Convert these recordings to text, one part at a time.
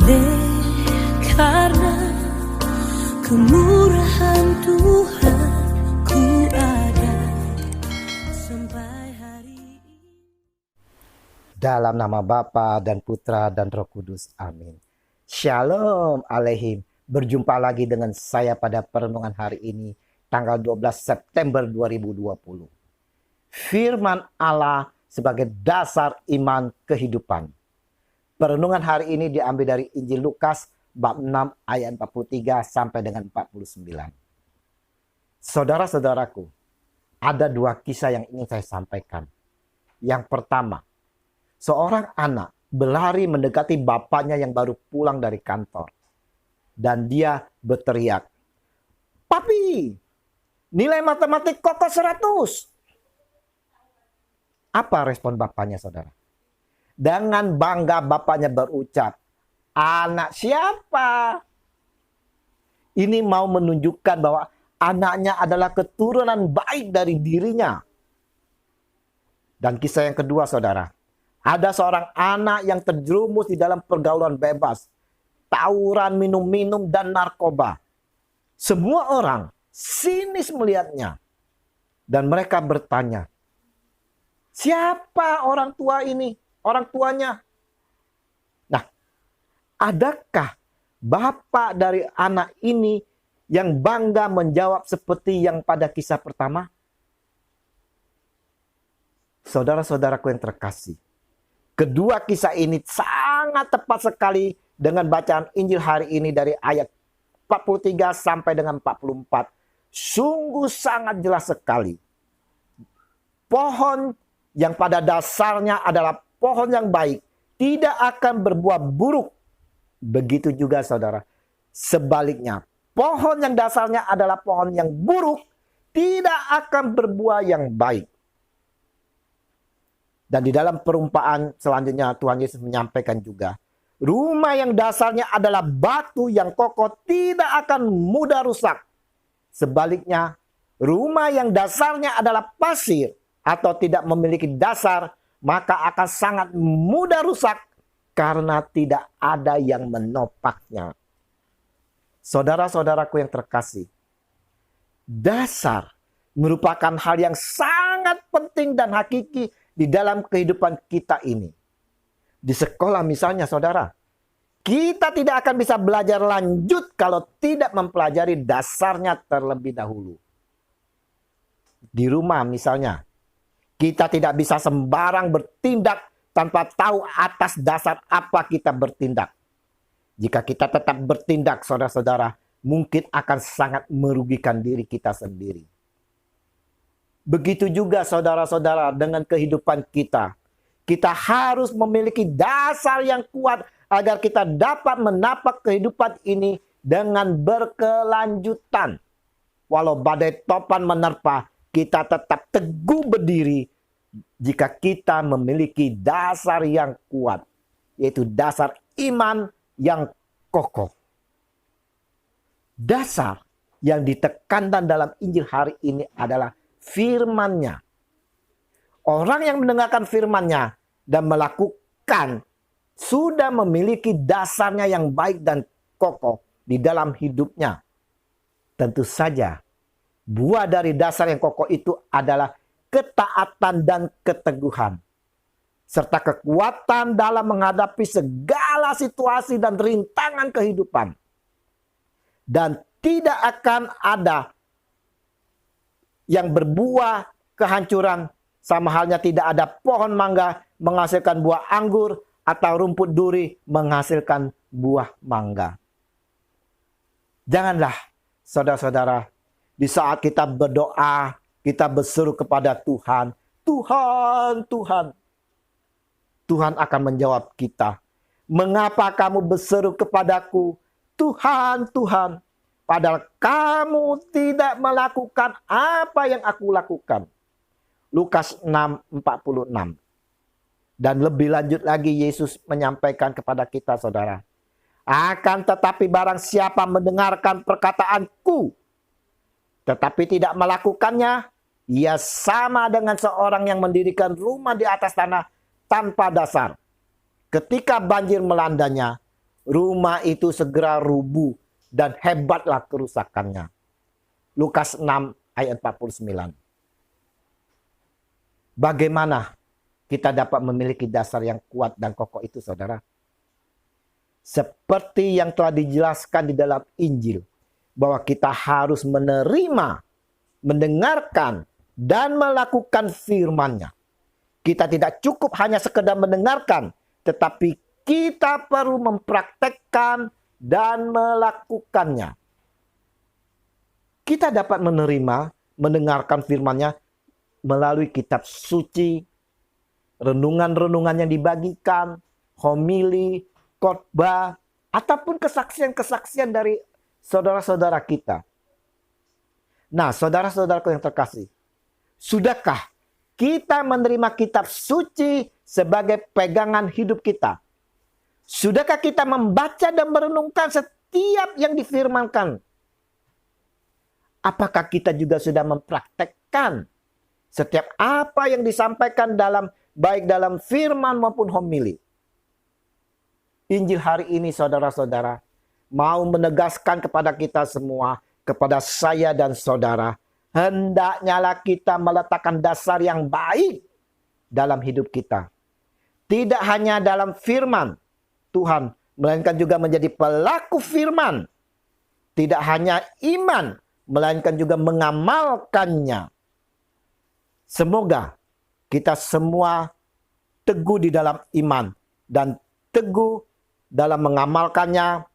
Oleh karena kemurahan Tuhan ku ada sampai hari ini. Dalam nama Bapa dan Putra dan Roh Kudus. Amin. Shalom Aleihim. Berjumpa lagi dengan saya pada perenungan hari ini, tanggal 12 September 2020. Firman Allah sebagai dasar iman kehidupan. Perenungan hari ini diambil dari Injil Lukas bab 6 ayat 43 sampai dengan 49. Saudara-saudaraku, ada dua kisah yang ingin saya sampaikan. Yang pertama, seorang anak berlari mendekati bapaknya yang baru pulang dari kantor. Dan dia berteriak, "Papi, nilai matematik Koko 100. Apa respon bapaknya, saudara? Dengan bangga bapaknya berucap, "Anak siapa?" Ini mau menunjukkan bahwa anaknya adalah keturunan baik dari dirinya. Dan kisah yang kedua, saudara. Ada seorang anak yang terjerumus di dalam pergaulan bebas, tawuran, minum-minum, dan narkoba. Semua orang sinis melihatnya. Dan mereka bertanya, "Siapa orang tua ini? Orang tuanya?" Nah, adakah bapak dari anak ini yang bangga menjawab seperti yang pada kisah pertama? Saudara-saudaraku yang terkasih, kedua kisah ini sangat tepat sekali dengan bacaan Injil hari ini dari ayat 43 sampai dengan 44. Sungguh sangat jelas sekali. Pohon yang pada dasarnya adalah pohon yang baik tidak akan berbuah buruk. Begitu juga saudara. Sebaliknya, pohon yang dasarnya adalah pohon yang buruk tidak akan berbuah yang baik. Dan di dalam perumpamaan selanjutnya Tuhan Yesus menyampaikan juga, rumah yang dasarnya adalah batu yang kokoh tidak akan mudah rusak. Sebaliknya, rumah yang dasarnya adalah pasir atau tidak memiliki dasar, maka akan sangat mudah rusak karena tidak ada yang menopaknya. Saudara-saudaraku yang terkasih, dasar merupakan hal yang sangat penting dan hakiki di dalam kehidupan kita ini. Di sekolah misalnya, saudara, kita tidak akan bisa belajar lanjut kalau tidak mempelajari dasarnya terlebih dahulu. Di rumah misalnya, kita tidak bisa sembarang bertindak tanpa tahu atas dasar apa kita bertindak. Jika kita tetap bertindak, saudara-saudara, mungkin akan sangat merugikan diri kita sendiri. Begitu juga saudara-saudara dengan kehidupan kita. Kita harus memiliki dasar yang kuat agar kita dapat menapak kehidupan ini dengan berkelanjutan. Walau badai topan menerpa, kita tetap teguh berdiri jika kita memiliki dasar yang kuat, yaitu dasar iman yang kokoh. Dasar yang ditekankan dalam Injil hari ini adalah firman-Nya. Orang yang mendengarkan firman-Nya dan melakukan sudah memiliki dasarnya yang baik dan kokoh di dalam hidupnya. Tentu saja, buah dari dasar yang kokoh itu adalah ketaatan dan keteguhan, serta kekuatan dalam menghadapi segala situasi dan rintangan kehidupan. Dan tidak akan ada yang berbuah kehancuran, sama halnya tidak ada pohon mangga menghasilkan buah anggur atau rumput duri menghasilkan buah mangga. Janganlah saudara-saudara, di saat kita berdoa, kita berseru kepada Tuhan, Tuhan, Tuhan. Tuhan akan menjawab kita, "Mengapa kamu berseru kepadaku, Tuhan, Tuhan, padahal kamu tidak melakukan apa yang aku lakukan?" Lukas 6:46. Dan lebih lanjut lagi Yesus menyampaikan kepada kita, saudara, "Akan tetapi barang siapa mendengarkan perkataanku, tetapi tidak melakukannya, ia sama dengan seorang yang mendirikan rumah di atas tanah tanpa dasar. Ketika banjir melandanya, rumah itu segera rubuh dan hebatlah kerusakannya. Lukas 6 ayat 49. Bagaimana kita dapat memiliki dasar yang kuat dan kokoh itu, saudara? Seperti yang telah dijelaskan di dalam Injil, bahwa kita harus menerima, mendengarkan, dan melakukan firman-Nya. Kita tidak cukup hanya sekedar mendengarkan, tetapi kita perlu mempraktekkan dan melakukannya. Kita dapat menerima, mendengarkan firman-Nya melalui kitab suci, renungan-renungan yang dibagikan, homili, khotbah, ataupun kesaksian-kesaksian dari saudara-saudara kita. Nah, saudara-saudaraku yang terkasih, sudahkah kita menerima kitab suci sebagai pegangan hidup kita? Sudahkah kita membaca dan merenungkan setiap yang difirmankan? Apakah kita juga sudah mempraktekkan setiap apa yang disampaikan baik dalam firman maupun homili? Injil hari ini, saudara-saudara, mau menegaskan kepada kita semua, kepada saya dan saudara, hendaknyalah kita meletakkan dasar yang baik dalam hidup kita. Tidak hanya dalam firman Tuhan, melainkan juga menjadi pelaku firman. Tidak hanya iman, melainkan juga mengamalkannya. Semoga kita semua teguh di dalam iman dan teguh dalam mengamalkannya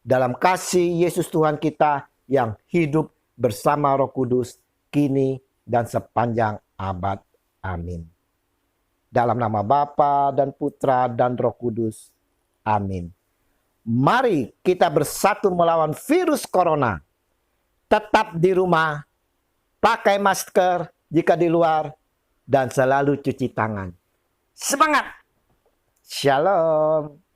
dalam kasih Yesus Tuhan kita yang hidup bersama Roh Kudus kini dan sepanjang abad. Amin. Dalam nama Bapa dan Putra dan Roh Kudus. Amin. Mari kita bersatu melawan virus corona. Tetap di rumah, pakai masker jika di luar, dan selalu cuci tangan. Semangat! Shalom!